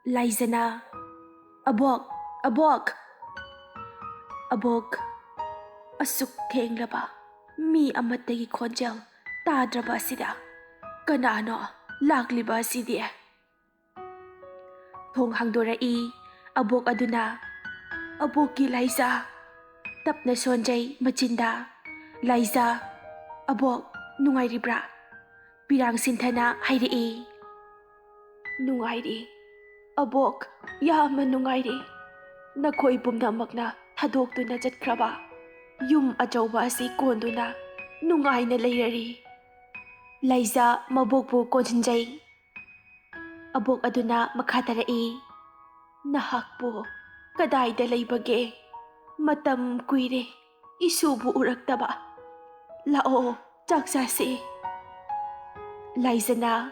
Laizana, abok, abok. Abok, asuk thenglaba, mi amatagi khonjel, tadraba asida, kanano, lakliba asidi. Thong hangdorai, abok aduna, aboki Laiza, tapna sonjay machinda, Laiza, abok, nungairibra, pirang sinthana hairi. Nungairi, abok, yama nungairi, nakhoi pumnamakna thadokduna chatkraba, yum achauba asi konduna, nungaina leirari. Laiza mabokpu konsinjay. Abok aduna makatarai, nahakpo, kadaida leibage, matam kuire, isubu uraktaba, lao, chaksasi. Laizana,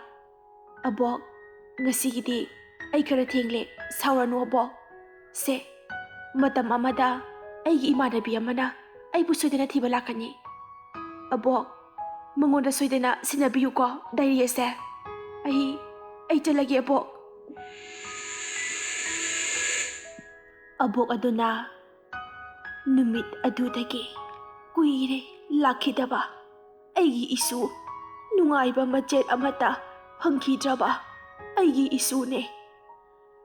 abok, ngasigidi, ay khara thengle, sauranu abok, se, matam amada, ay imanabi amana, ay busoydana thiba lakani. Abok, mangonda soydana sinabiyu ko, diary se, ay talagi abok. Abok aduna, numit adudagi, kuire, lakidaba, ay isu, nungaiba machet amata, phangkidraba, ay isu ne.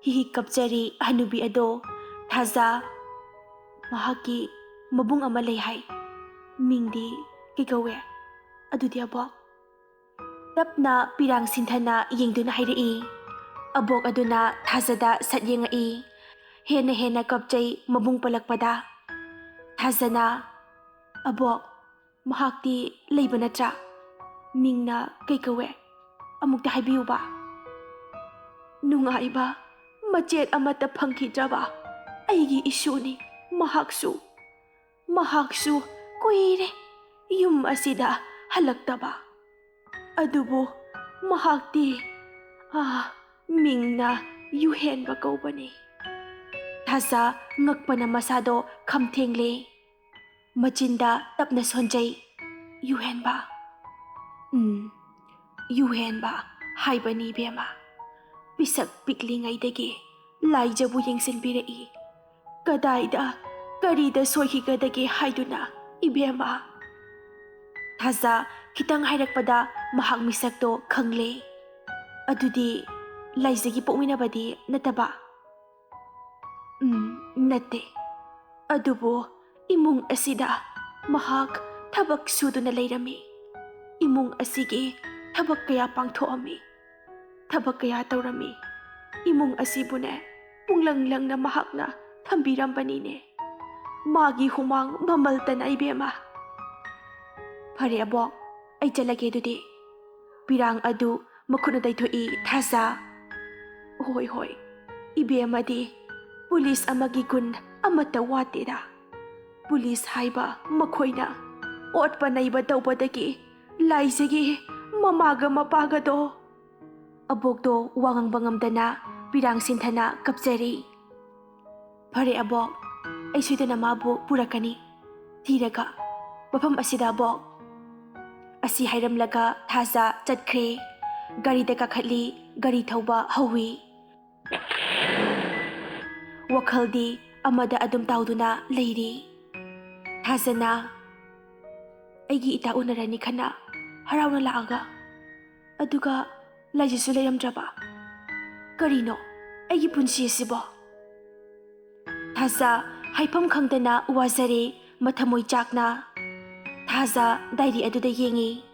Hihikapjari hanubi ado, thaza, mahaki, mabung amalay mingdi, kikawe, adudi abok. Tapna pirang sinthana yengduna hairai, abok aduna thazada satyengai, hena kapjay mabung palakpada. Thazana, abok, mahakti leiba natra, mingna kikawe, amukta haibiyu ba? Nungaiba, machet amata phangkidraba, aygi isuni, mahaksu, kuire, yum asida halaktaba. Adubo, mahakti, mingna yuhenba kaubani. Thaza ngakpana masado khamthengle, machinda tapna sonjay, yuhenba. Yuhenba, haibani bema. Pisak piklingaydagi, laijabu yengsinbirai, kadaida, karida soihigadagi haiduna, ibema. Thaza kitang hairakpada mahak misakto khangle, adudi laizagi pokminabadi nataba. Natte, adubo imung asida mahak thabak suduna leirami, imung asigi thabak kaya pangthoami, thabak kaya taurami, imung asibune punglanglang na mahak na thambirambani ne, magi humang mamaltan ay bema. Phare abok, ay jalage dudi, pirang adu makunaday thoi thaza. Hoy, ibema di, pulis amagi gun amata watida, pulis haiba makoina, ot panayba tawbadagi, laizagi mamaga mapagado. Abok do wangang bangamdana, pirang sinthana kapjari. Phare abok, ay sudana mabu purakani, thiraga, mafam asida abok. Asi hairamlaga thaza chatkre, gari da kakhatli, gari thauba hawi. Wakhaldi amada adum tauduna leiri. Thazana, aigi ita unarani khana, harauna laaga. Aduga laijisu leiramdraba. Karino, aigi punC sibo. Thaza haifam khangdana wazare mathamoy chakna. Thaza diary aduda yengi,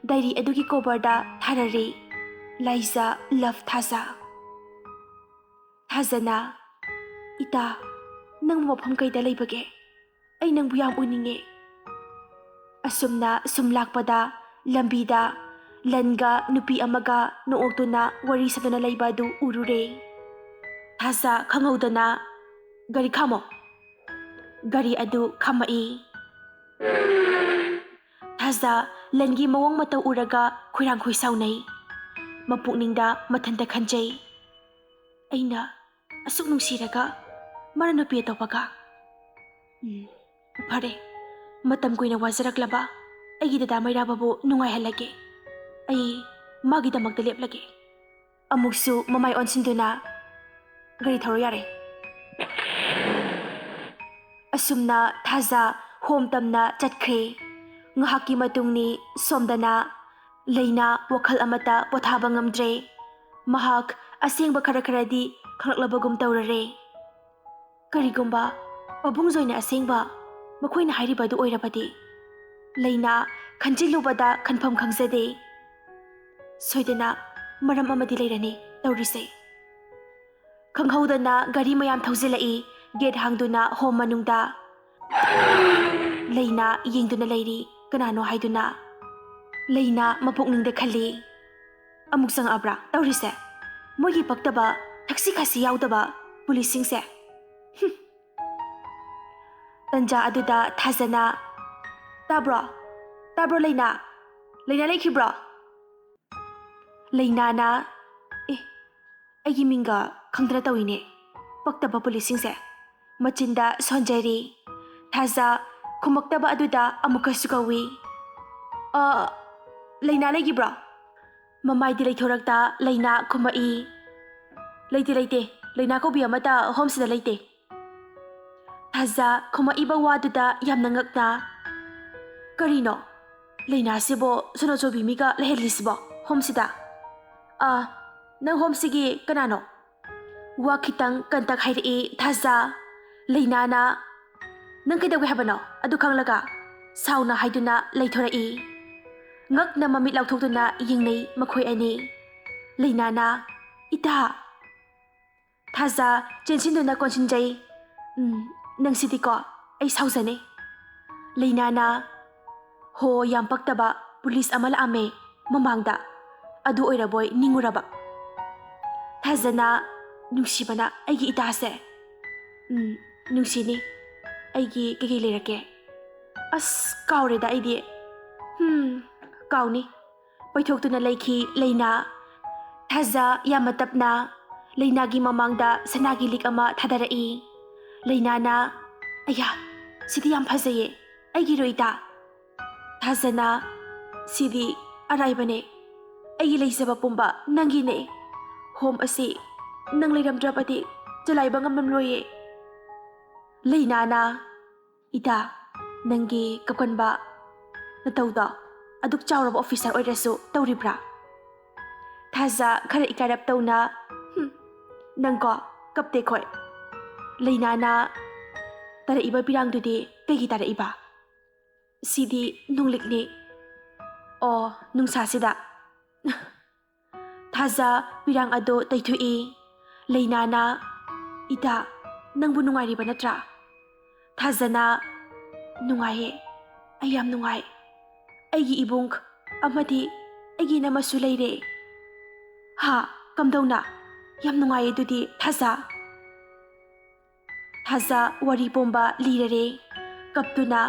diary adugi coverda tharare, Laiza love Thaza. Thazana, ita, nang mafam kayda leibage, ay nang buyam uninge. Asumna sumlakpada, lambida, langa nupi amaga noogto na wari sa na laibadu urure. Thaza khangawdana, gari khamo. Gari adu khamai. Thaza langi mawang mataw uraga khurang khoy saunay. Mapukningda mathanda khanjay. Aina asuk nungsiraga maranopi atawaga. Phare, matam kuina wazaraklaba, aigi dada mairababu nungay halage. Ay magi damak leplage. Amuksu mamay onsinduna, ꯒꯥꯔꯤ ꯊꯧꯔꯣ ꯌꯥꯔꯦ ꯑꯁꯨꯝꯅ ꯊꯥꯖ home ꯇꯝꯅ ꯆꯠꯈ꯭ꯔꯦ ꯉꯥꯏꯍꯥꯛꯀꯤ ꯃꯇꯨꯡꯅꯤ ꯁꯣꯝꯗꯅ ꯂꯩꯅꯥ ꯋꯥꯈꯜ ꯑꯃꯠꯇ ꯄꯣꯊꯥꯕ ꯉꯝꯗ꯭ꯔꯦ ꯃꯍꯥꯛ ꯑꯁꯦꯡꯕ ꯈꯔꯗꯤ ꯈꯪꯂꯛꯂꯕꯒꯨꯝ ꯇꯧꯔꯔꯦ ꯀꯔꯤꯒꯨꯝꯕ ꯄꯥꯕꯨꯡꯖꯣꯏꯅ ꯑꯁꯦꯡꯕ ꯃꯈꯣꯏꯅ ꯍꯥꯏꯔꯤꯕ ꯑꯗꯨ ꯑꯣꯏꯔꯕꯗꯤ ꯂꯩꯅꯥ ꯈꯟꯖꯤꯜꯂꯨꯕꯗ ꯈꯟꯐꯝ ꯈꯪꯖꯗꯦ ꯁꯣꯏꯗꯅ ꯃꯔꯝ ꯑꯃꯗꯤ ꯂꯩꯔꯅꯤ ꯇꯧꯔꯤꯁꯦ ꯈꯪꯍꯧꯗꯅ ꯒꯥꯔꯤ ꯃꯌꯥꯝ ꯊꯧꯖꯤꯜꯂꯛꯏ ꯒꯦꯠ ꯍꯥꯡꯗꯨꯅ ꯍꯣꯝ ꯃꯅꯨꯡꯗ ꯂꯩꯅꯥ ꯌꯦꯡꯗꯨꯅ ꯂꯩꯔꯤ ꯀꯅꯥꯅꯣ ꯍꯥꯏꯗꯨꯅ ꯂꯩꯅꯥ ꯃꯄꯨꯛꯅꯤꯡꯗ ꯈꯜꯂꯤ ꯑꯃꯨꯛ ꯆꯪꯉꯛꯑꯕ꯭ꯔꯥ ꯇꯧꯔꯤꯁꯦ ꯃꯣꯏꯒꯤ ꯄꯛꯇꯕ ꯊꯛꯁꯤ ꯈꯥꯁꯤ ꯌꯥꯎꯗꯕ ꯄꯨꯂꯤꯁꯁꯤꯡꯁꯦ ꯇꯟꯖꯥ ꯑꯗꯨꯗ ꯊꯥꯖꯅ ꯇꯥꯕ꯭ꯔꯣ ꯂꯩꯅꯥ ꯂꯩꯈꯤꯕ꯭ꯔꯣ ꯂꯩꯅꯥꯅ ꯑꯩꯒꯤ ꯃꯤꯡꯒ ꯈꯪꯗꯅ ꯇꯧꯏꯅꯦ ꯄꯛꯇꯕ ꯄꯨꯂꯤꯁꯁꯤꯡꯁꯦ ꯃꯆꯤꯟꯗ ꯁꯣꯟꯖꯔꯤ ꯊꯥꯖ ꯈꯨꯝꯃꯛꯇꯕ ꯑꯗꯨꯗ ꯑꯃꯨꯛꯀꯁꯨ ꯀꯧꯏ ꯂꯩꯅꯥ ꯂꯩꯈꯤꯕ꯭ꯔꯣ ꯃꯃꯥꯏꯗꯤ ꯂꯩꯊꯣꯔꯛꯇ ꯂꯩꯅꯥ ꯈꯨꯝꯃꯛꯏ ꯂꯩꯇꯦ ꯂꯩꯅꯥ ꯀꯧꯕꯤ ꯑꯃꯇ ꯍꯣꯝꯁꯤꯗ ꯂꯩꯇꯦ ꯊꯥꯖ ꯈꯨꯝꯃꯛꯏꯕ ꯋꯥꯗꯨꯗ ꯌꯥꯝꯅ ꯉꯛꯅ ꯀꯔꯤꯅꯣ ꯂꯩꯅꯥꯁꯤꯕꯣ ꯁꯣꯅꯣꯆꯧꯕꯤ ꯃꯤꯒ ꯂꯩꯍꯜꯂꯤꯁꯤꯕꯣ ꯍꯣꯝꯁꯤꯗ ꯅꯪ ꯍꯣꯝꯁꯤꯒꯤ ꯀꯅꯥꯅꯣ ꯋꯥ ꯈꯤꯇꯪ ꯀꯟꯇꯛ ꯍꯥꯏꯔꯛꯏ ꯊꯥꯖ ꯂꯩꯅꯥꯅ ꯅꯪ ꯀꯩꯗꯧꯒꯦ ꯍꯥꯏꯕꯅꯣ ꯑꯗꯨ ꯈꯪꯂꯒ ꯁꯥꯎꯅ ꯍꯥꯏꯗꯨꯅ ꯂꯩꯊꯣꯔꯛꯏ ꯉꯛꯅ ꯃꯃꯤꯠ ꯂꯥꯎꯊꯣꯛꯇꯨꯅ ꯌꯦꯡꯅꯩ ꯃꯈꯣꯏ ꯑꯅꯤ ꯂꯩꯅꯥꯅ ꯏꯇꯥ ꯊꯥꯖ ꯆꯦꯟꯁꯤꯟꯗꯨꯅ ꯀꯣꯟꯁꯤꯟꯖꯩ ꯅꯪꯁꯤꯗꯤꯀꯣ ꯑꯩ ꯁꯥꯎꯖꯅꯦ ꯂꯩꯅꯥꯅ ꯍꯣ ꯌꯥꯝ ꯄꯛꯇꯕ ꯄꯨꯂꯤꯁ ꯑꯃ ꯂꯥꯛꯑꯝꯃꯦ ꯃꯃꯥꯡꯗ ꯑꯗꯨ ꯑꯣꯏꯔꯕꯣꯏ ꯅꯤꯡꯉꯨꯔꯕ ꯊꯥꯖꯅ ꯅꯨꯡꯁꯤꯕꯅ ꯑꯩꯒꯤ ꯏꯇꯥꯁꯦ ꯅꯨꯡꯁꯤꯅꯤ ꯑꯩꯒꯤ ꯀꯩꯀꯩ ꯂꯩꯔꯛꯀꯦ ꯑꯁ ꯀꯥꯎꯔꯦꯗ ꯑꯩꯗꯤ ꯀꯥꯎꯅꯤ ꯄꯩꯊꯣꯛꯇꯨꯅ ꯂꯩꯈꯤ ꯂꯩꯅꯥ ꯊꯥꯖ ꯌꯥꯝꯅ ꯇꯞꯅ ꯂꯩꯅꯥꯒꯤ ꯃꯃꯥꯡꯗ ꯁꯅꯥꯒꯤ ꯂꯤꯛ ꯑꯃ ꯊꯥꯗꯔꯛꯏ ꯂꯩꯅꯥꯅ ꯑꯌꯥ ꯁꯤꯗꯤ ꯌꯥꯝ ꯐꯖꯩꯌꯦ ꯑꯩꯒꯤꯔꯣ ꯏꯇꯥ ꯊꯥꯖꯅ ꯁꯤꯗꯤ ꯑꯔꯥꯏꯕꯅꯦ ꯑꯩꯒꯤ ꯂꯩꯖꯕ ꯄꯨꯝꯕ ꯅꯪꯒꯤꯅꯦ ꯍꯣꯝ ꯑꯁꯤ ꯅꯪ ꯂꯩꯔꯝꯗ꯭ꯔꯕꯗꯤ ꯆꯂꯥꯏꯕ ꯉꯝꯂꯝꯂꯣꯏꯌꯦ ꯂꯩꯅꯥꯅ ꯏꯇꯥ ꯅꯪꯒꯤ ꯀꯞꯀꯟꯕ ꯅꯇꯧꯗꯣ ꯑꯗꯨꯛ ꯆꯥꯎꯔꯕ ꯑꯣꯐꯤꯁꯥꯔ ꯑꯣꯏꯔꯁꯨ ꯇꯧꯔꯤꯕ꯭ꯔꯥ ꯊꯥꯖ ꯈꯔ ꯏꯀꯥꯏꯔꯞ ꯇꯧꯅ ꯅꯪꯀꯣ ꯀꯞꯇꯦ ꯈꯣꯏ ꯂꯩꯅꯥꯅ ꯇꯥꯔꯛꯏꯕ ꯄꯤꯔꯥꯡꯗꯨꯗꯤ ꯀꯩꯒꯤ ꯇꯥꯔꯛꯏꯕ ꯁꯤꯗꯤ ꯅꯨꯡꯂꯤꯛꯅꯤ ꯑꯣ ꯅꯨꯡꯁꯥꯁꯤꯗ ꯊꯥꯖ ꯄꯤꯔꯥꯡ ꯑꯗꯨ ꯇꯩꯊꯣꯛꯏ ꯂꯩꯅꯥꯅ ꯏꯇꯥ ꯅꯪꯕꯨ ꯅꯨꯡꯉꯥꯏꯔꯤꯕ ꯅꯠꯇ꯭ꯔꯥ ꯊꯥꯖꯅ ꯅꯨꯡꯉꯥꯏꯌꯦ ꯑꯩ ꯌꯥꯝ ꯅꯨꯡꯉꯥꯏ ꯑꯩꯒꯤ ꯏꯕꯨꯡ ꯑꯃꯗꯤ ꯑꯩꯒꯤ ꯏꯅꯝꯃꯁꯨ ꯂꯩꯔꯦ ꯀꯝꯗꯧꯅ ꯌꯥꯝ ꯅꯨꯡꯉꯥꯏꯌꯦ ꯑꯗꯨꯗꯤ ꯊꯥꯖ ꯋꯥꯔꯤ ꯄꯨꯝꯕ ꯂꯤꯔꯔꯦ ꯀꯞꯇꯨꯅ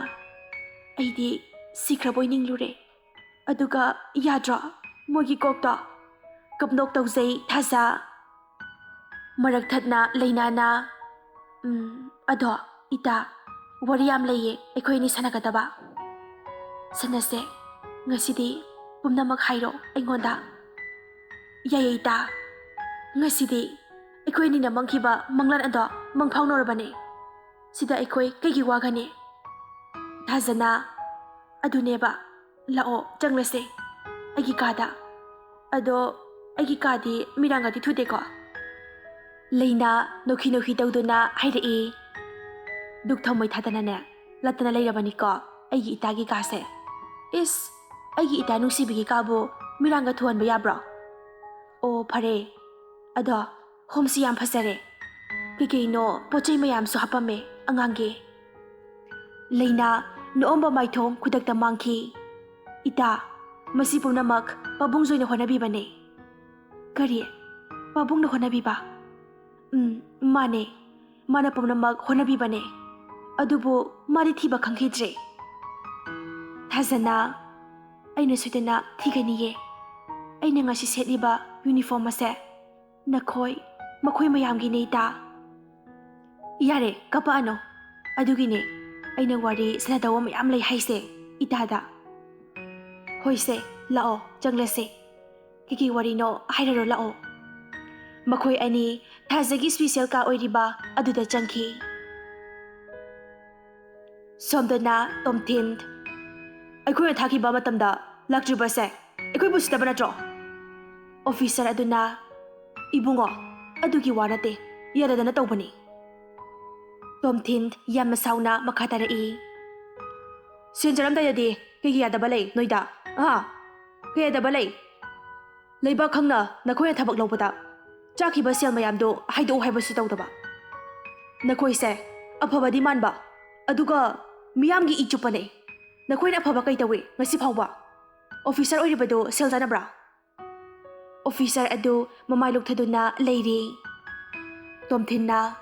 ꯑꯩꯗꯤ ꯁꯤꯈ꯭ꯔꯕꯣꯏ ꯅꯤꯡꯂꯨꯔꯦ ꯑꯗꯨꯒ ꯌꯥꯗ꯭ꯔꯣ ꯃꯣꯏꯒꯤ ꯀꯣꯛꯇꯣ ꯀꯞꯅꯣꯛ ꯇꯧꯖꯩ ꯊꯥꯖ ꯃꯔꯛ ꯊꯠꯅ ꯂꯩꯅꯥꯅ ꯑꯗꯣ ꯏꯇꯥ ꯋꯥꯔꯤ ꯌꯥꯝ ꯂꯩꯌꯦ ꯑꯩꯈꯣꯏ ꯑꯅꯤ ꯁꯥꯟꯅꯒꯗꯕ ꯁꯥꯟꯅꯁꯦ ꯉꯁꯤꯗꯤ ꯄꯨꯝꯅꯃꯛ ꯍꯥꯏꯔꯣ ꯑꯩꯉꯣꯟꯗ ꯌꯥꯏꯌꯦ ꯏꯇꯥ ꯉꯁꯤꯗꯤ ꯑꯩꯈꯣꯏ ꯑꯅꯤꯅ ꯃꯪꯈꯤꯕ ꯃꯪꯂꯥꯟ ꯑꯗꯣ ꯃꯪꯐꯥꯎꯅꯔꯕꯅꯦ ꯁꯤꯗ ꯑꯩꯈꯣꯏ ꯀꯩꯒꯤ ꯋꯥꯒꯅꯤ ꯊꯥꯖꯅ ꯑꯗꯨꯅꯦꯕ ꯂꯥꯛꯑꯣ ꯆꯪꯂꯁꯦ ꯑꯩꯒꯤ ꯀꯥꯗ ꯑꯗꯣ ꯑꯩꯒꯤ ꯀꯥꯗꯤ ꯃꯤꯔꯥꯡꯒꯗꯤ ꯊꯨꯗꯦꯀꯣ ꯂꯩꯅꯥ ꯅꯣꯛꯈꯤ ꯇꯧꯗꯨꯅ ꯍꯥꯏꯔꯛꯏ ꯗꯨꯛ ꯊꯥꯎꯃꯩ ꯊꯥꯗꯅꯅꯦ ꯂꯠꯇꯅ ꯂꯩꯔꯕꯅꯤꯀꯣ ꯑꯩꯒꯤ ꯏꯇꯥꯒꯤ ꯀꯥꯁꯦ ꯏꯁ ꯑꯩꯒꯤ ꯏꯇꯥ ꯅꯨꯡꯁꯤꯕꯤꯒꯤ ꯀꯥꯕꯨ ꯃꯤꯔꯥꯡꯒ ꯊꯨꯍꯟꯕ ꯌꯥꯕ꯭ꯔꯣ ꯑꯣ ꯐꯔꯦ ꯑꯗꯣ ꯍꯣꯝꯁꯤ ꯌꯥꯝ ꯐꯖꯔꯦ ꯀꯩꯀꯩꯅꯣ ꯄꯣꯠꯆꯩ ꯃꯌꯥꯝꯁꯨ ꯍꯥꯞꯄꯝꯃꯦ ꯑꯉꯥꯡꯒꯤ ꯂꯩꯅꯥ ꯅꯣꯛꯑꯝꯕ ꯃꯥꯏꯊꯣꯡ ꯈꯨꯗꯛꯇ ꯃꯥꯡꯈꯤ ꯏꯇꯥ ꯃꯁꯤ ꯄꯨꯝꯅꯃꯛ ꯄꯥꯕꯨꯡꯖꯣꯏꯅ ꯍꯣꯠꯅꯕꯤꯕꯅꯦ ꯀꯔꯤ ꯄꯥꯕꯨꯡꯅ ꯍꯣꯠꯅꯕꯤꯕ ꯃꯥꯅꯦ ꯃꯥꯅ ꯄꯨꯝꯅꯃꯛ ꯍꯣꯠꯅꯕꯤꯕꯅꯦ ꯑꯗꯨꯕꯨ ꯃꯥꯗꯤ ꯊꯤꯕ ꯈꯪꯈꯤꯗ꯭ꯔꯦ ꯊꯥꯖꯅ ꯑꯩꯅ ꯁꯣꯏꯗꯅ ꯊꯤꯒꯅꯤꯌꯦ ꯑꯩꯅ ꯉꯁꯤ ꯁꯦꯠꯂꯤꯕ ꯌꯨꯅꯤꯐꯣꯔꯝ ꯑꯁꯦ ꯃꯈꯣꯏ ꯃꯌꯥꯝꯒꯤꯅꯦ ꯏꯇꯥ ꯌꯥꯔꯦ ꯀꯞꯄꯛꯑꯅꯣ ꯑꯗꯨꯒꯤꯅꯦ ꯑꯩꯅ ꯋꯥꯔꯤ ꯁꯥꯟꯅꯗꯧꯕ ꯃꯌꯥꯝ ꯂꯩ ꯍꯥꯏꯁꯦ ꯏꯇꯥꯗ ꯍꯣꯏꯁꯦ ꯂꯥꯛꯑꯣ ꯆꯪꯂꯁꯦ ꯀꯩꯀꯩ ꯋꯥꯔꯤꯅꯣ ꯍꯥꯏꯔꯔꯣ ꯂꯥꯛꯑꯣ ꯃꯈꯣꯏ ꯑꯅꯤ ꯊꯥꯖꯒꯤ ꯁ꯭ꯄꯤꯁꯦꯜ ꯀꯥ ꯑꯣꯏꯔꯤꯕ ꯑꯗꯨꯗ ꯆꯪꯈꯤ꯫ ꯁꯣꯝꯗꯅ ꯇꯣꯝꯊꯤꯟ, ꯑꯩꯈꯣꯏꯅ ꯊꯥꯈꯤꯕ ꯃꯇꯝꯗ ꯂꯥꯛꯇ꯭ꯔꯤꯕꯁꯦ ꯑꯩꯈꯣꯏꯕꯨ ꯁꯤꯗꯕ ꯅꯠꯇ꯭ꯔꯣ? ꯑꯣꯐꯤꯁꯔ ꯑꯗꯨꯅ, ꯏꯕꯨꯡꯉꯣ, ꯑꯗꯨꯒꯤ ꯋꯥ ꯅꯠꯇꯦ, ꯌꯥꯗꯗꯅ ꯇꯧꯕꯅꯤ꯫ ꯇꯣꯝꯊꯤꯟ ꯌꯥꯝꯅ ꯁꯥꯎꯅ ꯃꯈꯥ ꯇꯥꯔꯛꯏ꯫ ꯁꯦꯟ ꯆꯠꯂꯝꯗꯥꯏꯗꯗꯤ ꯀꯩꯒꯤ ꯌꯥꯗꯕ ꯂꯩ ꯅꯣꯏꯗ? ꯀꯩ ꯌꯥꯗꯕ ꯂꯩ? ꯂꯩꯕꯥꯛ ꯈꯪꯅ ꯅꯈꯣꯏꯅ ꯊꯕꯛ ꯂꯧꯕꯗ ꯆꯥꯈꯤꯕ ꯁꯦꯜ ꯃꯌꯥꯝꯗꯣ ꯍꯥꯏꯗꯣꯛꯎ ꯍꯥꯏꯕꯁꯨ ꯇꯧꯗꯕ꯫ ꯅꯈꯣꯏꯁꯦ ꯑꯐꯕꯗꯤ ꯃꯥꯟꯕ, ꯑꯗꯨꯒ ꯃꯤꯌꯥꯝꯒꯤ ꯏ ꯆꯨꯞꯄꯅꯦ꯫ ꯅꯈꯣꯏꯅ ꯑꯐꯕ ꯀꯩ ꯇꯧꯏ ꯉꯁꯤ ꯐꯥꯎꯕ? ꯑꯣꯐꯤꯁꯔ ꯑꯣꯏꯔꯤꯕꯗꯨ ꯁꯦꯜ ꯆꯥꯅꯕ꯭ꯔꯥ? ꯑꯣꯐꯤꯁꯔ ꯑꯗꯨ ꯃꯃꯥꯏ ꯂꯨꯞꯊꯗꯨꯅ ꯂꯩꯔꯤ꯫ ꯇꯣꯝꯊꯤꯟꯅ,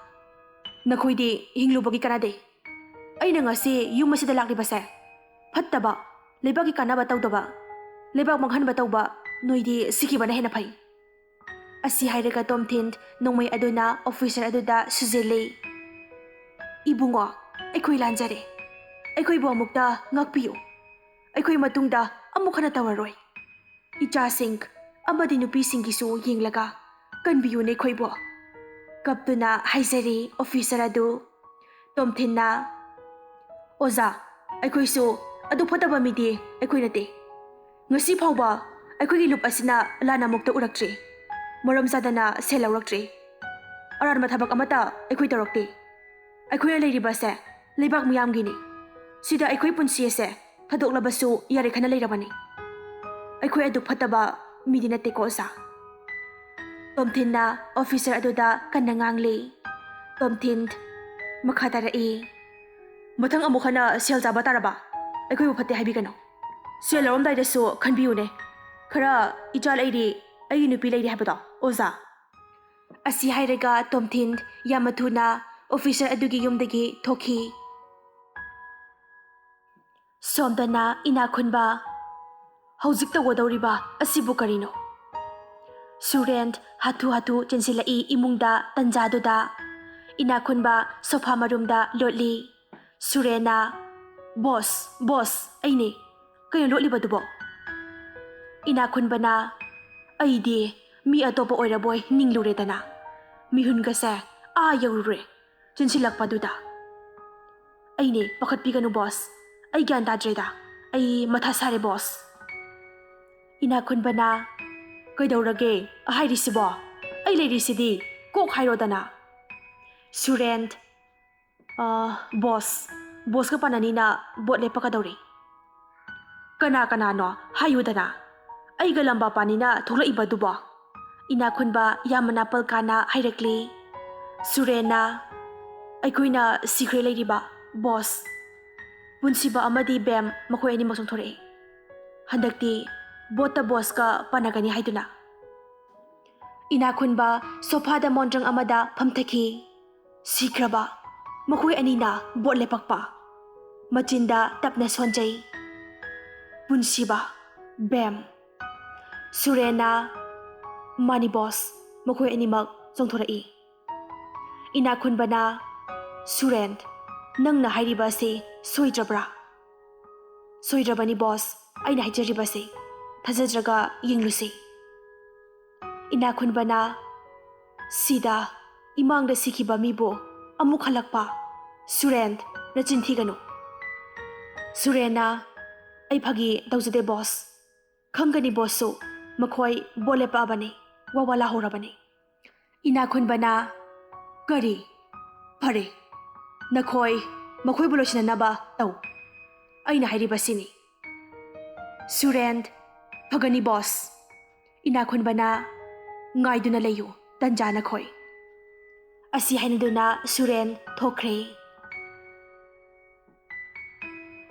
ꯅꯈꯣꯏꯗꯤ ꯍꯤꯡꯂꯨꯕꯒꯤ ꯀꯥꯟꯅꯗꯦ꯫ ꯑꯩꯅ ꯉꯁꯤ ꯌꯨꯝ ꯑꯁꯤꯗ ꯂꯥꯛꯂꯤꯕꯁꯦ ꯐꯠꯇꯕ, ꯂꯩꯕꯥꯛꯀꯤ ꯀꯥꯟꯅꯕ ꯇꯧꯗꯕ, ꯂꯩꯕꯥꯛ ꯃꯥꯡꯍꯟꯕ ꯇꯧꯕ ꯅꯣꯏꯗꯤ ꯁꯤꯈꯤꯕꯅ ꯍꯦꯟꯅ ꯐꯩ꯫ ꯑꯁꯤ ꯍꯥꯏꯔꯒ ꯇꯣꯝꯊꯤꯟ ꯅꯣꯡꯃꯩ ꯑꯗꯨꯅ ꯑꯣꯐꯤꯁꯔ ꯑꯗꯨꯗ ꯁꯨꯖꯤꯜꯂꯤ꯫ ꯏꯕꯨꯡꯉꯣ, ꯑꯩꯈꯣꯏ ꯂꯥꯟꯖꯔꯦ꯫ ꯑꯩꯈꯣꯏꯕꯨ ꯑꯃꯨꯛꯇ ꯉꯥꯛꯄꯤꯌꯨ꯫ ꯑꯩꯈꯣꯏ ꯃꯇꯨꯡꯗ ꯑꯃꯨꯛ ꯍꯟꯅ ꯇꯧꯔꯔꯣꯏ꯫ ꯏꯆꯥꯁꯤꯡ ꯑꯃꯗꯤ ꯅꯨꯄꯤꯁꯤꯡꯒꯤꯁꯨ ꯌꯦꯡꯂꯒ ꯀꯟꯕꯤꯌꯨꯅꯦ ꯑꯩꯈꯣꯏꯕꯨ꯫ ꯀꯞꯇꯨꯅ ꯍꯥꯏꯖꯔꯤ ꯑꯣꯐꯤꯁꯔ ꯑꯗꯨ꯫ ꯇꯣꯝꯊꯤꯟꯅ, ꯑꯣꯖꯥ, ꯑꯩꯈꯣꯏꯁꯨ ꯑꯗꯨ ꯐꯠꯇꯕ ꯃꯤꯗꯤ ꯑꯩꯈꯣꯏ ꯅꯠꯇꯦ꯫ ꯉꯁꯤ ꯐꯥꯎꯕ ꯑꯩꯈꯣꯏꯒꯤ ꯂꯨꯞ ꯑꯁꯤꯅ ꯂꯥꯟꯅ ꯑꯃꯨꯛꯇ ꯎꯔꯛꯇ꯭ꯔꯤ, ꯃꯔꯝ ꯆꯥꯗꯅ ꯁꯦꯜ ꯂꯧꯔꯛꯇ꯭ꯔꯤ, ꯑꯔꯥꯟꯕ ꯊꯕꯛ ꯑꯃꯠꯇ ꯑꯩꯈꯣꯏ ꯇꯧꯔꯛꯇꯦ꯫ ꯑꯩꯈꯣꯏꯅ ꯂꯩꯔꯤꯕꯁꯦ ꯂꯩꯕꯥꯛ ꯃꯤꯌꯥꯝꯒꯤꯅꯤ꯫ ꯁꯤꯗ ꯑꯩꯈꯣꯏ ꯄꯨꯟꯁꯤ ꯑꯁꯦ ꯊꯥꯗꯣꯛꯂꯕꯁꯨ ꯌꯥꯔꯦ ꯈꯟꯅ ꯂꯩꯔꯕꯅꯤ꯫ ꯑꯩꯈꯣꯏ ꯑꯗꯨ ꯐꯠꯇꯕ ꯃꯤꯗꯤ ꯅꯠꯇꯦꯀꯣ ꯑꯣꯖꯥ꯫ ꯇꯣꯝꯊꯤꯟꯅ ꯑꯣꯐꯤꯁꯔ ꯑꯗꯨꯗ ꯀꯟꯅ ꯉꯥꯡꯂꯤ꯫ ꯇꯣꯝꯊꯤꯟ ꯃꯈꯥ ꯇꯥꯔꯛꯏ꯫ ꯃꯊꯪ ꯑꯃꯨꯛ ꯍꯟꯅ ꯁꯦꯜ ꯆꯥꯕ ꯇꯥꯔꯕ ꯑꯩꯈꯣꯏꯕꯨ ꯐꯠꯇꯦ ꯍꯥꯏꯕꯤꯒꯅꯨ꯫ ꯁꯦꯜ ꯂꯧꯔꯝꯗꯥꯏꯗꯁꯨ ꯈꯟꯕꯤꯌꯨꯅꯦ, ꯈꯔ ꯏꯆꯥ ꯂꯩꯔꯤ, ꯑꯩꯒꯤ ꯅꯨꯄꯤ ꯂꯩꯔꯤ ꯍꯥꯏꯕꯗꯣ ꯑꯣꯖꯥ꯫ ꯑꯁꯤ ꯍꯥꯏꯔꯒ ꯇꯣꯝꯊꯤꯟ ꯌꯥꯝꯅ ꯊꯨꯅ ꯑꯣꯐꯤꯁꯔ ꯑꯗꯨꯒꯤ ꯌꯨꯝꯗꯒꯤ ꯊꯣꯛꯈꯤ꯫ ꯁꯣꯝꯗꯅ ꯏꯅꯥꯈꯨꯟꯕ, ꯍꯧꯖꯤꯛ ꯇꯧꯒꯗꯧꯔꯤꯕ ꯑꯁꯤꯕꯨ ꯀꯔꯤꯅꯣ? ꯁꯨꯔꯦꯟ ꯍꯥꯊꯨ ꯍꯥꯊꯨ ꯆꯦꯟꯁꯤꯜꯂꯛꯏ ꯏꯃꯨꯡꯗ ꯇꯟꯖꯥꯗꯨꯗ꯫ ꯏꯅꯥꯈꯨꯟꯕ ꯁꯣꯐꯥ ꯃꯔꯨꯝꯗ ꯂꯣꯠꯂꯤ꯫ ꯁꯨꯔꯦꯟꯅ, ꯕꯣꯁ, ꯑꯩꯅꯦ, ꯀꯩꯅꯣ ꯂꯣꯠꯂꯤꯕꯗꯨꯕꯣ? ꯏꯅꯥꯈꯨꯟꯕꯅ, ꯑꯩꯗꯤ ꯃꯤ ꯑꯇꯣꯞꯄ ꯑꯣꯏꯔꯕꯣꯏ ꯅꯤꯡꯂꯨꯔꯦꯗꯅ, ꯃꯤꯍꯨꯟꯒꯁꯦ ꯌꯧꯔꯨꯔꯦ ꯆꯦꯟꯁꯤꯜꯂꯛꯄꯗꯨꯗ꯫ ꯑꯩꯅꯦ, ꯄꯥꯈꯠꯄꯤꯒꯅꯨ ꯕꯣꯁ, ꯑꯩ ꯒ꯭ꯌꯥꯟ ꯇꯥꯗ꯭ꯔꯦꯗ, ꯑꯩ ꯃꯊꯥ ꯁꯥꯔꯦ ꯕꯣꯁ꯫ ꯏꯅꯥꯈꯨꯟꯕꯅ, ꯀꯩꯗꯧꯔꯒꯦ ꯍꯥꯏꯔꯤꯁꯤꯕꯣ? ꯑꯩ ꯂꯩꯔꯤꯁꯤꯗꯤ, ꯀꯣꯛ ꯍꯥꯏꯔꯣꯗꯅ꯫ ꯁꯨꯔꯦꯟ, ꯕꯣꯁꯀ ꯄꯥꯅꯅꯤꯅ ꯕꯣꯠ ꯂꯦꯞꯄꯀꯗꯧꯔꯤ꯫ ꯀꯅꯥꯅꯣ ꯍꯥꯏꯌꯨꯗꯅ, ꯑꯩꯒ ꯂꯝꯕꯥ ꯄꯥꯅꯤꯅ ꯊꯣꯛꯂꯛꯏꯕꯗꯨꯕꯣ? ꯏꯅꯥꯈꯨꯟꯕ ꯌꯥꯝꯅ ꯅꯥꯄꯜ ꯀꯥꯅ ꯍꯥꯏꯔꯛꯂꯤ꯫ ꯁꯨꯔꯦꯟꯅ, ꯑꯩꯈꯣꯏꯅ ꯁꯤꯈ꯭ꯔꯦ ꯂꯩꯔꯤꯕ ꯕꯣꯁ, ꯄꯨꯟꯁꯤꯕ ꯑꯃꯗꯤ ꯕꯦꯝ ꯃꯈꯣꯏ ꯑꯅꯤꯃꯛ ꯆꯣꯡꯊꯣꯔꯛꯏ꯫ ꯍꯟꯗꯛꯇꯤ ꯕꯣꯠꯇ ꯕꯣꯁꯀ ꯄꯥꯅꯒꯅꯤ ꯍꯥꯏꯗꯨꯅ꯫ ꯏꯅꯥꯈꯨꯟꯕ ꯁꯣꯐꯥꯗ ꯃꯣꯟꯗ꯭ꯔꯪ ꯑꯃꯗ ꯐꯝꯊꯈꯤ꯫ ꯁꯤꯈ꯭ꯔꯕ ꯃꯈꯣꯏ ꯑꯅꯤꯅ ꯕꯣꯠ ꯂꯦꯞꯄꯛꯄ? ꯃꯆꯤꯟꯗ ꯇꯞꯅ ꯁꯣꯟꯖꯩ꯫ ꯄꯨꯟꯁꯤꯕ, ꯕꯦꯝ꯫ ꯁꯨꯔꯦꯟꯅ, ꯃꯥꯅꯤ ꯕꯣꯁ, ꯃꯈꯣꯏ ꯑꯅꯤꯃꯛ ꯆꯣꯡꯊꯣꯔꯛꯏ꯫ ꯏꯅꯥꯈꯨꯟꯕꯅ, ꯁꯨꯔꯦꯟ, ꯅꯪꯅ ꯍꯥꯏꯔꯤꯕ ꯑꯁꯤ ꯁꯣꯏꯗ꯭ꯔꯕ꯭ꯔꯥ? ꯁꯣꯏꯗ꯭ꯔꯕꯅꯤ ꯕꯣꯁ, ꯑꯩꯅ ꯍꯥꯏꯖꯔꯤꯕꯁꯤ, ꯊꯥꯖꯗ꯭ꯔꯒ ꯌꯦꯡꯂꯨꯁꯤ꯫ ꯏꯅꯥꯈꯨꯟꯕꯅ, ꯁꯤꯗ ꯏꯃꯥꯡꯗ ꯁꯤꯈꯤꯕ ꯃꯤꯕꯨ ꯑꯃꯨꯛ ꯍꯜꯂꯛꯄ? ꯁꯨꯔꯦꯟ, ꯅꯆꯤꯟ ꯊꯤꯒꯅꯨ꯫ ꯁꯨꯔꯦꯟꯅ, ꯑꯩ ꯐꯥꯒꯤ ꯇꯧꯖꯗꯦ ꯕꯣꯁ, ꯈꯪꯒꯅꯤ ꯕꯣꯁꯁꯨ, ꯃꯈꯣꯏ ꯕꯣꯠ ꯂꯦꯞꯄꯛꯑꯕꯅꯤ, ꯋꯥ ꯂꯥꯍꯧꯔꯕꯅꯤ꯫ ꯏꯅꯥꯈꯨꯟꯕꯅ, ꯀꯔꯤ? ꯐꯔꯦ, ꯃꯈꯣꯏꯕꯨ ꯂꯣꯏꯁꯤꯟꯅꯅꯕ ꯇꯧ, ꯑꯩꯅ ꯍꯥꯏꯔꯤꯕꯁꯤꯅꯤ꯫ ꯁꯨꯔꯦꯟ, ꯐꯒꯅꯤ ꯕꯣꯁ꯫ ꯏꯅꯥꯈꯨꯟꯕꯅ, ꯉꯥꯏꯗꯨꯅ ꯂꯩꯌꯨ, ꯇꯟꯖꯥ ꯅꯈꯣꯏ꯫ ꯑꯁꯤ ꯍꯥꯏꯅꯗꯨꯅ ꯁꯨꯔꯦꯟ ꯊꯣꯛꯈ꯭ꯔꯦ꯫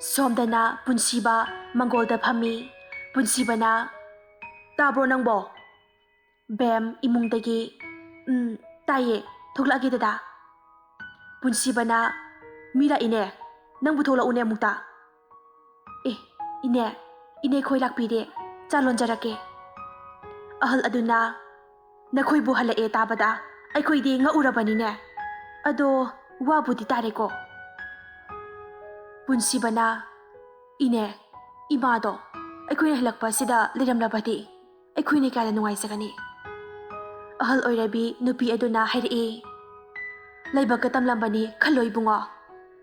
ꯁꯣꯝꯗꯅ ꯄꯨꯟꯁꯤꯕ ꯃꯪꯒꯣꯜꯗ ꯐꯝꯃꯤ꯫ ꯄꯨꯟꯁꯤꯕꯅ, ꯇꯥꯕ꯭ꯔꯣ ꯅꯪꯕꯣ? ꯕꯦꯝ ꯏꯃꯨꯡꯗꯒꯤ, ꯇꯥꯏꯌꯦ, ꯊꯣꯛꯂꯛꯑꯒꯦ ꯗꯗꯥ꯫ ꯄꯨꯟꯁꯤꯕꯅ, ꯃꯤ ꯂꯥꯛꯏꯅꯦ, ꯅꯪꯕꯨ ꯊꯣꯛꯂꯛꯎꯅꯦ ꯑꯃꯨꯛꯇ꯫ ꯏꯅꯦ ꯈꯣꯏ ꯂꯥꯛꯄꯤꯔꯦ, ꯆꯥ ꯂꯣꯟꯖꯔꯛꯀꯦ꯫ ꯑꯍꯜ ꯑꯗꯨꯅ, ꯅꯈꯣꯏꯕꯨ ꯍꯜꯂꯛꯑꯦ ꯇꯥꯕꯗ ꯑꯩꯈꯣꯏꯗꯤ ꯉꯛꯎꯔꯕꯅꯤꯅꯦ, ꯑꯗꯣ ꯋꯥꯕꯨꯗꯤ ꯇꯥꯔꯦꯀꯣ꯫ ꯄꯨꯟꯁꯤꯕꯅ, ꯏꯅꯦ, ꯏꯃꯥꯗꯣ ꯑꯩꯈꯣꯏꯅ ꯍꯜꯂꯛꯄ ꯑꯁꯤꯗ ꯂꯩꯔꯝꯂꯕꯗꯤ ꯑꯩꯈꯣꯏꯅ ꯀꯌꯥꯗ ꯅꯨꯡꯉꯥꯏꯖꯒꯅꯤ꯫ ahal oirabi nupi aduna hairei. Laibaka tamlambani khaloi bungo.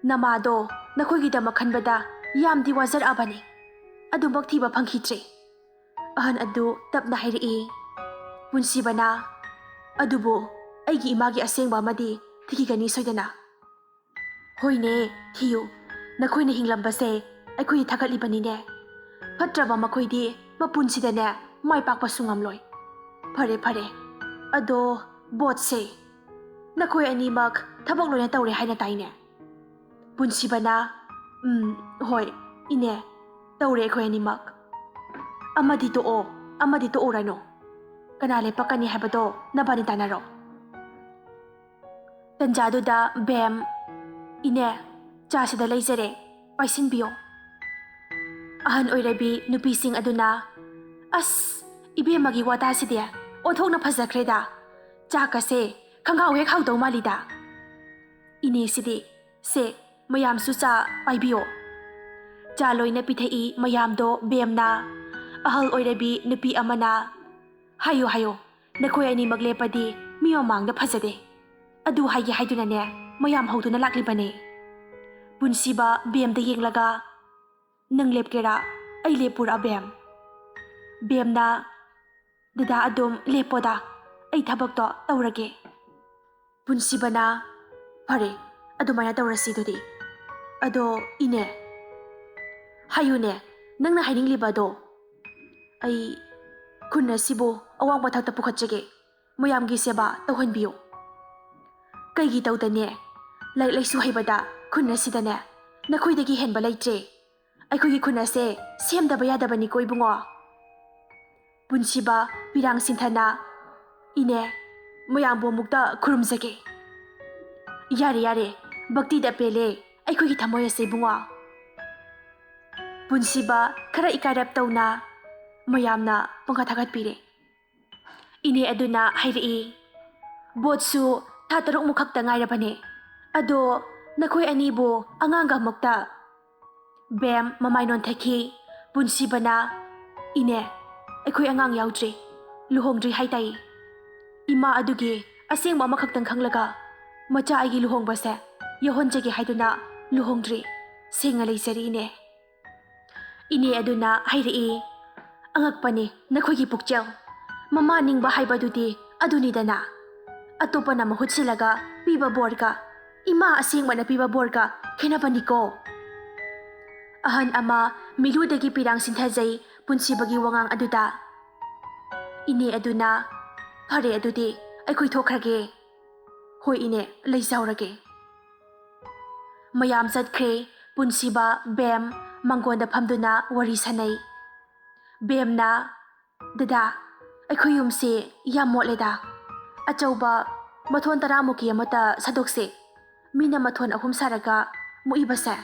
Namado nakhoigidama khanbada yamdi wazarabani. Adumbak thiba phangkhidre. Ahan adu tapna hairei. Punsibana adubo aigi imagi asengba amadi thigigani soidana. Hoine thiyu nakhoina hinglambase aikhoi thagatlibani Fatraba makhoidi mapunsidane mai pakpa sungamloi. Phare phare ado botse nakhoi animak thabak loina tawre haina taine. Punsibana hoi ine tawre khoi animak. Amadi to o rano. Kanale pakani habado nabani tanaro. Tanjaduda bem ine chasida leizare paisin biyo. Ahan oirabi nupising aduna as ibe magi wata side othok na phazakreda chakase khanghaw hek hawdo malida. Ine sidi se mayam su cha paibiyo. Cha loina pithai mayam do bemna ahal oirabi nupi amana hayo nakhoi ani maglepadi miyo mangda phazade. Adu haigi haiduna ne mayam hawduna laklibane. Punsiba bemda yenglaga nang lepkera ay lepura bem. Bemna dada adum lepoda ay thabak to tawrage. Punsibana pare adumaya tawrasi dudi. Ado ine hayune nang na haining libado ay kunna sibo awang pathakta pukhatjage mayamgi seba tawhanbiyo. Kaigi tawdane laisu haibada kunna sidane nakhoidagi henba leitre. Aikogi khuna se semdaba yadabani ko ibungo. Punsiba pirang sinthana ine mayambo mukta khurumjage. Yare bhakti da pele aikogi thamoy se bungo. Punsiba khara ikarap tawna mayamna pangka thagat pire. Ine aduna hairei. Botsu thataruk mukhakta ngairabane. Ado nakhoi anibo anganga mukta Bem mamainon thaki punsibana ine aikhoi angang yaudre luhongdri haitai. Ima adugi asengba makhaktang khanglaga macha aigi luhongbase yohonjege haiduna luhongdri senga leisari ine aduna hairei angakpani nakhoigi pukchel mama ningba haibadudi aduni dana atopana mahutsilaga piba borga ima asengba na piba borga khenabaniko. Ahan ama miludagi pirang sinthajai punsibagi wangang aduda. Ine aduna phare adudi aikhoi thokhrage. Hoi ine leizaurage. Mayam chatkre punsiba bem mangonda phamduna wari sanai. Bemna dada aikhoi yumse yamotleda. Achauba mathon taramuki amata sadokse. Mina mathon ahum saraga muibase.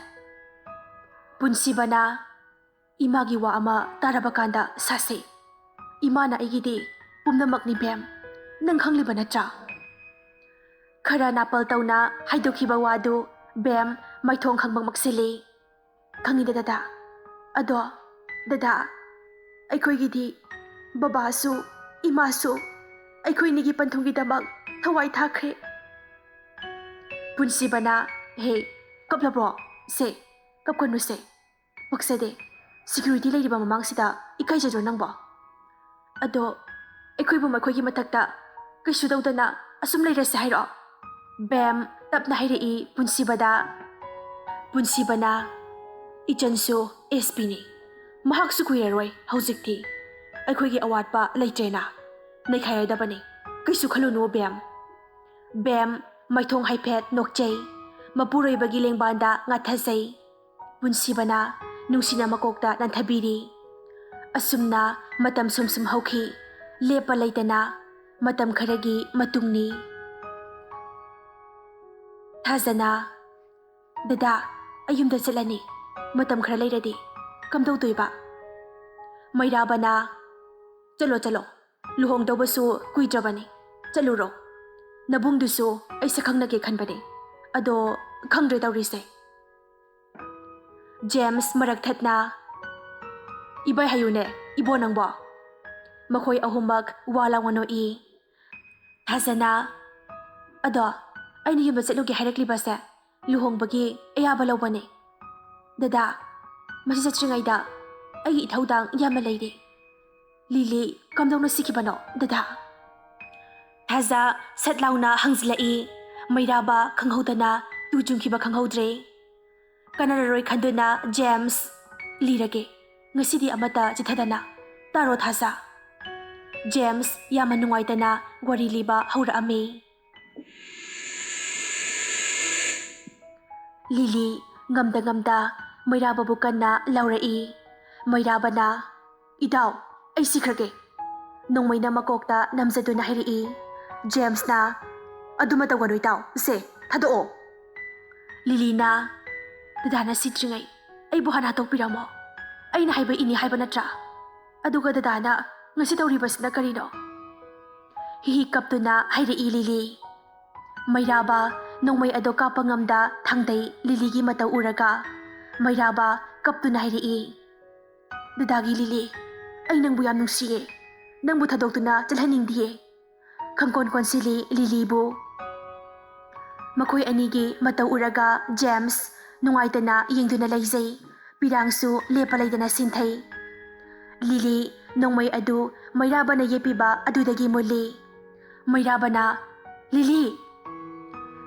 Punsibana imagi wa ama tarabakanda sase. Imana igidi pumnamakni bem nang khangliba natra. Khra napal tawna haidokhiba wadu bem maithong khangbang maksili. Khangida dada. Ado dada aikhoigidi babasu imasu aikhoi nigi panthungi damak thawai thakhe. Punsibana he kaplabro se kapkanu se maksade security leiriba mamangsida ikaijadro nangbo. Ado aikhoibu makhoigi mathakta kaisu dawdana asum leirase hairo. Bem tapna hairei punsibana ichansu SP ni mahaksu kuiraroi haujikti aikhoigi awatpa leitrena naikhayadabani kaisu khalunu bem maithong haiphet nokchei mapuroibagi lengbanda ngathasei. Punsibana nungsina makokta nanthabiri. Asumna matam sumsum hauki lepa leitana matam kharagi matungni. Thazana dada ayumda chalani matam khara leiradi kamdau toiba. Mairabana chalo luhong dawbasu kuidrabani chaluro. Nabungdusu ay sakhangnage khanbani ado khangdre tawrise. James maraktatna ibai hayune ibo nangbo. Makhoi ahumak walang wano Thazana, "Ado, aina yumba chatluge hairaklibasse luhongbagi ayaba lawbane. Dada, masi chatringaida ai ithaudang yama leire. Lili, kamdongna sikibano, dada." Thaza satlauna hangzilai, mairaba khanghodana tujungkiba khanghodre. Kanararoi khanduna James lirage. Ngasidi amata chithadana. Taro Thaza. James yama nungaitana wari liba haurame. Lili ngamda mairaba bukanna laurai. Mairabana, "Idaw, ay sikrage." Nongmayna makokta namjaduna hairi. James na, "Aduma tawgano itaw, se, thadoo." Lili na, "Dadana sitringay, ay buhana tokpiramo. Ay na haiba ini haiba natra. Aduga dadana, ngasi tawribasna karino." Hihikaptuna hairi Lili. Mairaba nongmay ado kapangamda thangday Liligi mataw uraga. Mairaba kaptuna hairi. "Dadagi Lili, ay nangbu yam nungsiye. Nangbu thadoktuna chalhaningdiye." Khangkon sili Lilibu. Makoy anigi mataw uraga James nungaitana yengduna laizay. Pirangsu lepa laydana sinthay. Lili nongmay adu mairaba na yepiba adudagi muli. Mairaba na, "Lili."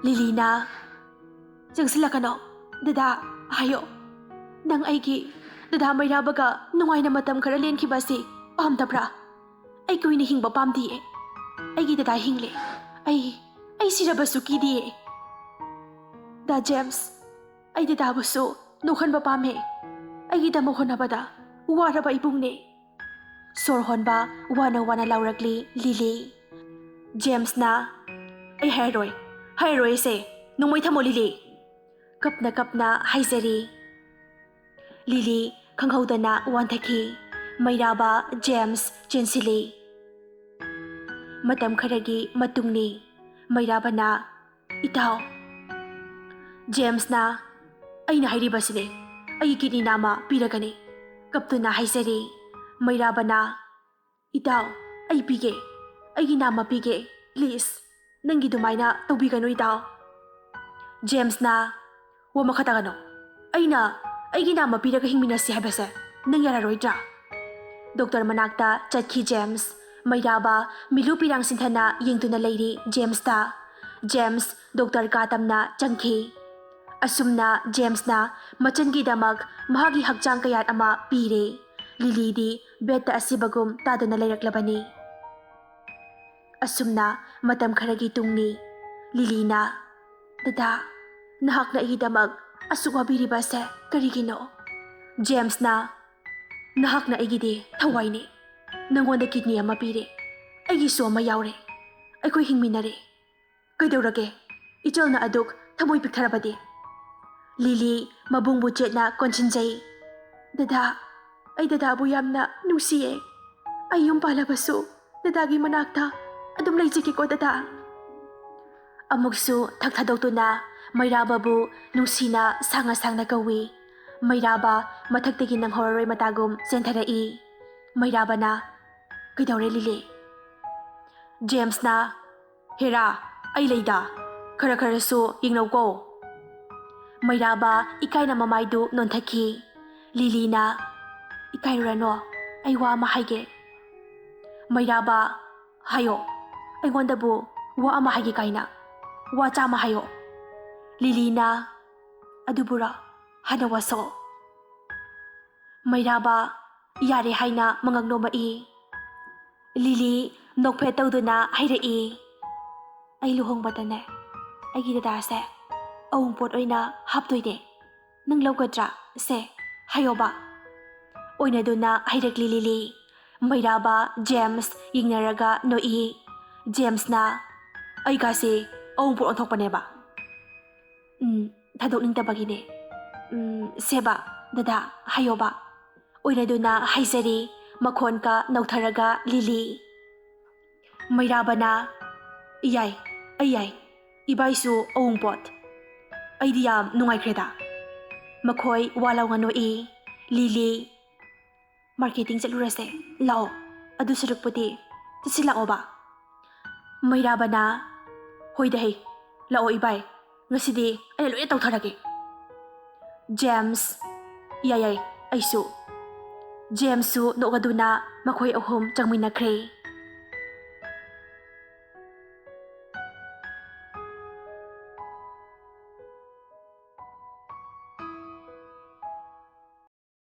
Lili na, "Jangsilakano, dada, hayo. Nang aigi, dada mairabaga nungayna matam khara lenkibasi pamdabra. Ay kuy ni hingba pamdiye. Aigi dada hingle. Ay sirabasu kidiye. Da James, ay dada buso nukhan ba pame. Aigi damo honabada waraba ibungne." Sor honba wana lauragli Lili. James na, "Ay hairoy se, nungmay thamo Lili." Kapna haizari. Lili khanghodana wanthaki. Mairaba James chensili. Matam kharagi matungni. Mairaba na, "Itaw." James na, "Ay na hairiba sile. Ay kini nama piragani." Kaptuna haizari. Mairaba na, "Itaw, ay pige. Ay nama pige. Please, nangi dumayna tawbigano itaw." James na, "Wa makhatagano. Ay ginama piraga hingminasi haibase. Nang yararoidra." Doktor manakta chatki James. Mairaba milu pirang sinthana yengtuna leiri James ta. James doktor katamna changki. Asumna James na machangi damak mahagi hakchang kayat ama pire. Lili di beta asibagum taduna layraklabani. Asumna matam kharagi tungni. Lili na, "Dada, nahak na igidamak asugwabiriba se karigino." James na, "Nahak na igidi thawai ni. Nangonda kidney ama pire. Aigi so ama yaure. Aikoy hingminare. Kaidawrage, ichol na aduk thamoy piktharabadi." Lili mabungbu chetna konchinjay. "Dada, ay dadabu yamna nungsiye. Ay yung palabasu, dadagi manakta, adum layjiki ko dada." Amuksu thakthadoktu na mairababu nungsina sanga kawi. Mairaba mathaktagi nang horoy matagum sentharai. Mairaba na, "Kaidawre Lili?" James na, "Hera, ay layda. Khara su yingnaw ko." Mairaba ikay na mamaydu nonthaki. Lili na, "Ikay rano, ay wa ama haige." Mairaba, "Hayo, ay ngondabu wa ama haige kayna. Wa chama hayo." Lili na, "Adubura, hanawaso." Mairaba, "Yare haina mangagnomai." Lili nokphe tawduna hairai. "Ay luhongbadane, aigi dadase awungpot oina haptoide. Nang lawgadra se hayoba." Oinaduna hairakli Lili. Mairaba James yingnaraga noi. James na, "Ay kasi awungpot onthokpaneba." Thadokningtabagine. "Seba, dada, hayoba." Oinaduna haizari. Makhon ka nautharaga Lili. Mairaba na, "Iyay, ibaisu awungpot. Aydi yam nungaykreda." Makhoy walaw nga noi. Lili, "Marketing chalurase, lao. Adu sarukpati, chasilao ba?" ꯃꯩꯔꯥꯕꯅ ꯍꯣꯏꯗꯍꯦ ꯂꯥꯛꯑꯣ 이바ꯏ ꯉꯁꯤꯗꯤ ꯑꯩꯅ ꯂꯣꯏꯅ ꯇꯧꯊꯔꯒꯦ James ꯌꯥꯏ ꯑꯩꯁꯨ ꯖꯦꯝꯁꯁꯨ ꯅꯣꯛꯑꯗꯨꯅ ꯃꯈꯣꯏ ꯑꯍꯨꯝ ꯆꯪꯃꯤꯟꯅꯈ꯭ꯔꯦ